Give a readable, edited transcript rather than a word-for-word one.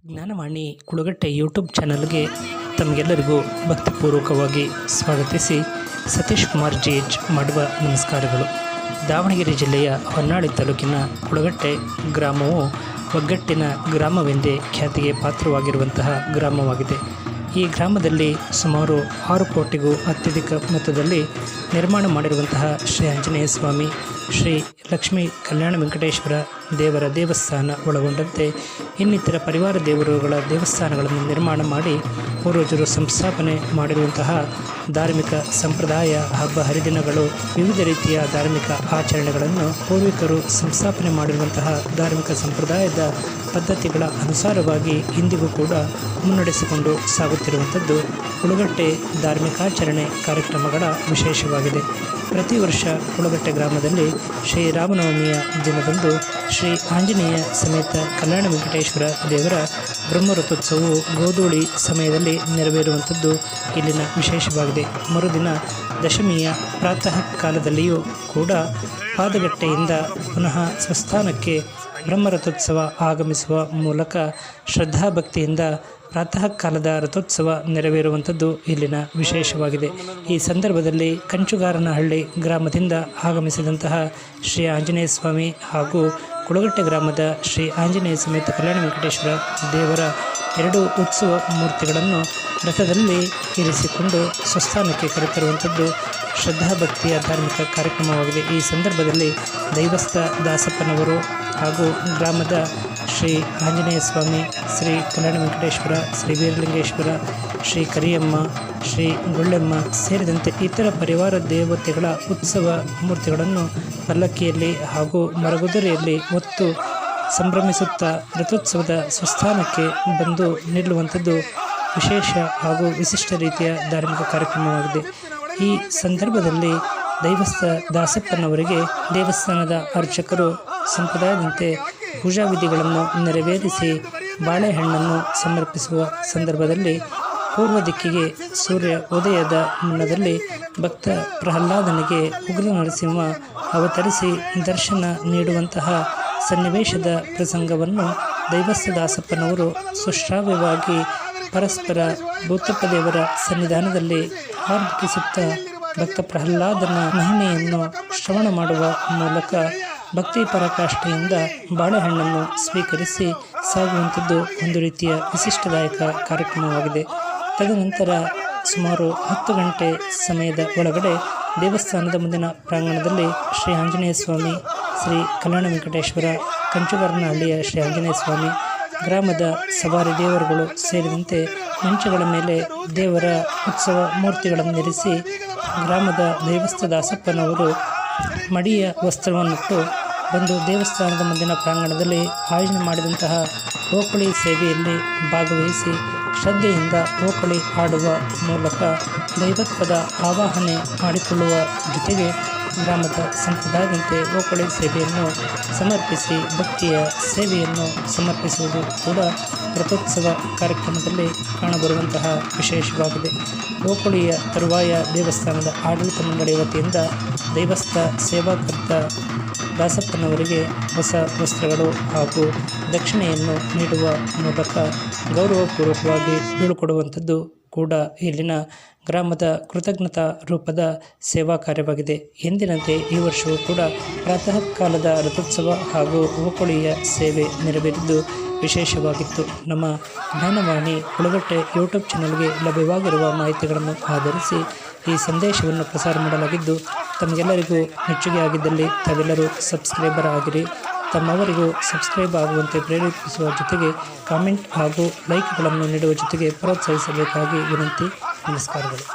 Gyan Vani Kulagatte YouTube ಚಾನಲ್ಗೆ ತಮಗೆಲ್ಲರಿಗೂ ಭಕ್ತಿಪೂರ್ವಕವಾಗಿ ಸ್ವಾಗತಿಸಿ ಸತೀಶ್ ಕುಮಾರ್ GH ಮಾಡುವ ನಮಸ್ಕಾರಗಳು. ದಾವಣಗೆರೆ ಜಿಲ್ಲೆಯ ಹೊನ್ನಾಳಿ ತಾಲೂಕಿನ ಕುಳಗಟ್ಟೆ ಗ್ರಾಮವು ಒಗ್ಗಟ್ಟಿನ ಗ್ರಾಮವೆಂದೇ ಖ್ಯಾತಿಗೆ ಪಾತ್ರವಾಗಿರುವಂತಹ ಗ್ರಾಮವಾಗಿದೆ. ಈ ಗ್ರಾಮದಲ್ಲಿ ಸುಮಾರು 6 ಕೋಟಿಗೂ ಅತ್ಯಧಿಕ ಮೊತ್ತದಲ್ಲಿ ನಿರ್ಮಾಣ ಮಾಡಿರುವಂತಹ ಶ್ರೀ ಆಂಜನೇಯ ಸ್ವಾಮಿ, ಶ್ರೀ ಲಕ್ಷ್ಮೀ ಕಲ್ಯಾಣ ವೆಂಕಟೇಶ್ವರ ದೇವರ ದೇವಸ್ಥಾನ ಒಳಗೊಂಡಂತೆ ಇನ್ನಿತರ ಪರಿವಾರ ದೇವರುಗಳ ದೇವಸ್ಥಾನಗಳನ್ನು ನಿರ್ಮಾಣ ಮಾಡಿ ಪೂರ್ವಜರು ಸಂಸ್ಥಾಪನೆ ಮಾಡಿರುವಂತಹ ಧಾರ್ಮಿಕ ಸಂಪ್ರದಾಯ, ಹಬ್ಬ ಹರಿದಿನಗಳು, ವಿವಿಧ ರೀತಿಯ ಧಾರ್ಮಿಕ ಆಚರಣೆಗಳನ್ನು ಪೂರ್ವಿಕರು ಸಂಸ್ಥಾಪನೆ ಮಾಡಿರುವಂತಹ ಧಾರ್ಮಿಕ ಸಂಪ್ರದಾಯದ ಪದ್ಧತಿಗಳ ಅನುಸಾರವಾಗಿ ಇಂದಿಗೂ ಕೂಡ ಮುನ್ನಡೆಸಿಕೊಂಡು ಸಾಗುತ್ತಿರುವಂಥದ್ದು ಕುಳಗಟ್ಟೆ ಧಾರ್ಮಿಕಾಚರಣೆ ಕಾರ್ಯಕ್ರಮಗಳ ವಿಶೇಷವಾಗಿದೆ. ಪ್ರತಿ ವರ್ಷ ಕುಳಗಟ್ಟೆ ಗ್ರಾಮದಲ್ಲಿ ಶ್ರೀರಾಮನವಮಿಯ ದಿನದಂದು ಶ್ರೀ ಆಂಜನೇಯ ಸಮೇತ ಕಲ್ಯಾಣ ವೆಂಕಟೇಶ್ವರ ದೇವರ ಬ್ರಹ್ಮರಥೋತ್ಸವವು ಗೋಧೂಳಿ ಸಮಯದಲ್ಲಿ ನೆರವೇರುವಂಥದ್ದು ಇಲ್ಲಿನ ವಿಶೇಷವಾಗಿದೆ. ಮರುದಿನ ದಶಮಿಯ ಪ್ರಾತಃ ಕಾಲದಲ್ಲಿಯೂ ಕೂಡ ಪಾದಗಟ್ಟೆಯಿಂದ ಪುನಃ ಸ್ವಸ್ಥಾನಕ್ಕೆ ಬ್ರಹ್ಮರಥೋತ್ಸವ ಆಗಮಿಸುವ ಮೂಲಕ ಶ್ರದ್ಧಾಭಕ್ತಿಯಿಂದ ಪ್ರಾತಃ ಕಾಲದ ರಥೋತ್ಸವ ನೆರವೇರುವಂಥದ್ದು ಇಲ್ಲಿನ ವಿಶೇಷವಾಗಿದೆ. ಈ ಸಂದರ್ಭದಲ್ಲಿ ಕಂಚುಗಾರನಹಳ್ಳಿ ಗ್ರಾಮದಿಂದ ಆಗಮಿಸಿದಂತಹ ಶ್ರೀ ಆಂಜನೇಯ ಸ್ವಾಮಿ ಹಾಗೂ ಕುಳಗಟ್ಟೆ ಗ್ರಾಮದ ಶ್ರೀ ಆಂಜನೇಯ ಸಮೇತ ಕಲ್ಯಾಣ ವೆಂಕಟೇಶ್ವರ ದೇವರ 2 ಉತ್ಸವ ಮೂರ್ತಿಗಳನ್ನು ರಥದಲ್ಲಿ ಇರಿಸಿಕೊಂಡು ಸ್ವಸ್ಥಾನಕ್ಕೆ ಕರೆತರುವಂಥದ್ದು ಶ್ರದ್ಧಾಭಕ್ತಿಯ ಧಾರ್ಮಿಕ ಕಾರ್ಯಕ್ರಮವಾಗಿದೆ. ಈ ಸಂದರ್ಭದಲ್ಲಿ ದೈವಸ್ಥ ದಾಸಪ್ಪನವರು ಹಾಗೂ ಗ್ರಾಮದ ಶ್ರೀ ಆಂಜನೇಯ ಸ್ವಾಮಿ, ಶ್ರೀ ಕಲ್ಯಾಣ ವೆಂಕಟೇಶ್ವರ, ಶ್ರೀ ವೀರಲಿಂಗೇಶ್ವರ, ಶ್ರೀ ಕರಿಯಮ್ಮ, ಶ್ರೀ ಗುಳ್ಳೆಮ್ಮ ಸೇರಿದಂತೆ ಇತರ ಪರಿವಾರ ದೇವತೆಗಳ ಉತ್ಸವ ಮೂರ್ತಿಗಳನ್ನು ಪಲ್ಲಕ್ಕಿಯಲ್ಲಿ ಹಾಗೂ ಮರಗುದುರೆಯಲ್ಲಿ ಹೊತ್ತು ಸಂಭ್ರಮಿಸುತ್ತಾ ರಥೋತ್ಸವದ ಸ್ವಸ್ಥಾನಕ್ಕೆ ಬಂದು ನಿಲ್ಲುವಂಥದ್ದು ವಿಶೇಷ ಹಾಗೂ ವಿಶಿಷ್ಟ ರೀತಿಯ ಧಾರ್ಮಿಕ ಕಾರ್ಯಕ್ರಮವಾಗಿದೆ. ಈ ಸಂದರ್ಭದಲ್ಲಿ ದೈವಸ್ಥ ದಾಸಪ್ಪನವರಿಗೆ ದೇವಸ್ಥಾನದ ಅರ್ಚಕರು ಸಂಪ್ರದಾಯದಂತೆ ಪೂಜಾ ವಿಧಿಗಳನ್ನು ನೆರವೇರಿಸಿ ಬಾಳೆಹಣ್ಣನ್ನು ಸಮರ್ಪಿಸುವ ಸಂದರ್ಭದಲ್ಲಿ ಪೂರ್ವ ದಿಕ್ಕಿಗೆ ಸೂರ್ಯ ಉದಯದ ಮುನ್ನದಲ್ಲಿ ಭಕ್ತ ಪ್ರಹ್ಲಾದನಿಗೆ ಉಗ್ರ ನರಸಿಂಹ ಅವತರಿಸಿ ದರ್ಶನ ನೀಡುವಂತಹ ಸನ್ನಿವೇಶದ ಪ್ರಸಂಗವನ್ನು ದೈವಸ್ಥ ದಾಸಪ್ಪನವರು ಸುಶ್ರಾವ್ಯವಾಗಿ ಪರಸ್ಪರ ಭೂತಪ್ಪ ದೇವರ ಸನ್ನಿಧಾನದಲ್ಲಿ ಆರ್ಭಟಿಸುತ್ತಾ ಭಕ್ತ ಪ್ರಹ್ಲಾದನ ಮಹಿಮೆಯನ್ನು ಶ್ರವಣ ಮಾಡುವ ಮೂಲಕ ಭಕ್ತಿ ಪರಾಕಾಷ್ಠೆಯಿಂದ ಬಾಳೆಹಣ್ಣನ್ನು ಸ್ವೀಕರಿಸಿ ಸಾಗುವಂಥದ್ದು ಒಂದು ರೀತಿಯ ವಿಶಿಷ್ಟದಾಯಕ ಕಾರ್ಯಕ್ರಮವಾಗಿದೆ. ತದನಂತರ ಸುಮಾರು 10 ಗಂಟೆ ಸಮಯದ ಒಳಗಡೆ ದೇವಸ್ಥಾನದ ಮುಂದಿನ ಪ್ರಾಂಗಣದಲ್ಲಿ ಶ್ರೀ ಆಂಜನೇಯ ಸ್ವಾಮಿ, ಶ್ರೀ ಕಲ್ಯಾಣ ವೆಂಕಟೇಶ್ವರ, ಕಂಚುಗಾರನಹಳ್ಳಿಯ ಶ್ರೀ ಆಂಜನೇಯ ಸ್ವಾಮಿ, ಗ್ರಾಮದ ಸವಾರಿ ದೇವರುಗಳು ಸೇರಿದಂತೆ ಮಂಚಗಳ ಮೇಲೆ ದೇವರ ಉತ್ಸವ ಮೂರ್ತಿಗಳನ್ನಿರಿಸಿ ಗ್ರಾಮದ ದೈವಸ್ಥ ದಾಸಪ್ಪನವರು ಮಡಿಯ ವಸ್ತ್ರವನ್ನಿಟ್ಟು ಬಂದು ದೇವಸ್ಥಾನದ ಮುಂದಿನ ಪ್ರಾಂಗಣದಲ್ಲಿ ಆಯೋಜನೆ ಮಾಡಿದಂತಹ ಓಕಳಿ ಸೇವೆಯಲ್ಲಿ ಭಾಗವಹಿಸಿ ಶ್ರದ್ಧೆಯಿಂದ ಓಕಳಿ ಹಾಡುವ ಮೂಲಕ ದೈವತ್ವದ ಆವಾಹನೆ ಮಾಡಿಕೊಳ್ಳುವ ಜೊತೆಗೆ ಗ್ರಾಮದ ಸಂಪ್ರದಾಯದಂತೆ ಓಕಳಿ ಸೇವೆಯನ್ನು ಸಮರ್ಪಿಸಿ ಭಕ್ತಿಯ ಸೇವೆಯನ್ನು ಸಮರ್ಪಿಸುವುದು ಕೂಡ ರಥೋತ್ಸವ ಕಾರ್ಯಕ್ರಮದಲ್ಲಿ ಕಾಣಬರುವಂತಹ ವಿಶೇಷವಾಗಿದೆ. ಓಕಳಿಯ ತರುವಾಯ ದೇವಸ್ಥಾನದ ಆಡಳಿತ ಮಂಡಳಿ ವತಿಯಿಂದ ದೈವಸ್ಥ ಸೇವಾಕರ್ತ ದಾಸಪ್ಪನವರಿಗೆ ಹೊಸ ವಸ್ತ್ರಗಳು ಹಾಗೂ ದಕ್ಷಿಣೆಯನ್ನು ನೀಡುವ ಮೂಲಕ ಗೌರವಪೂರ್ವಕವಾಗಿ ಬೀಳ್ಕೊಡುವಂಥದ್ದು ಕೂಡ ಇಲ್ಲಿನ ಗ್ರಾಮದ ಕೃತಜ್ಞತಾ ರೂಪದ ಸೇವಾ ಕಾರ್ಯವಾಗಿದೆ. ಎಂದಿನಂತೆ ಈ ವರ್ಷವೂ ಕೂಡ ಪ್ರಾತಃ ಕಾಲದ ರಥೋತ್ಸವ ಹಾಗೂ ಓಕಳಿಯ ಸೇವೆ ನೆರವೇರಿದ್ದು ವಿಶೇಷವಾಗಿತ್ತು. ನಮ್ಮ ಜ್ಞಾನವಾಣಿ ಕುಳಗಟ್ಟೆ ಯೂಟ್ಯೂಬ್ ಚಾನಲ್ಗೆ ಲಭ್ಯವಾಗಿರುವ ಮಾಹಿತಿಗಳನ್ನು ಆಧರಿಸಿ ಈ ಸಂದೇಶವನ್ನು ಪ್ರಸಾರ ಮಾಡಲಾಗಿದ್ದು, ತಮಗೆಲ್ಲರಿಗೂ ಮೆಚ್ಚುಗೆ ಆಗಿದ್ದಲ್ಲಿ ತಾವೆಲ್ಲರೂ ಸಬ್ಸ್ಕ್ರೈಬರ್ ಆಗಿರಿ. ತಮ್ಮವರಿಗೂ ಸಬ್ಸ್ಕ್ರೈಬ್ ಆಗುವಂತೆ ಪ್ರೇರೇಪಿಸುವ ಜೊತೆಗೆ ಕಾಮೆಂಟ್ ಹಾಗೂ ಲೈಕ್ಗಳನ್ನು ನೀಡುವ ಜೊತೆಗೆ ಪ್ರೋತ್ಸಾಹಿಸಬೇಕಾಗಿ ವಿನಂತಿ. ನಮಸ್ಕಾರಗಳು.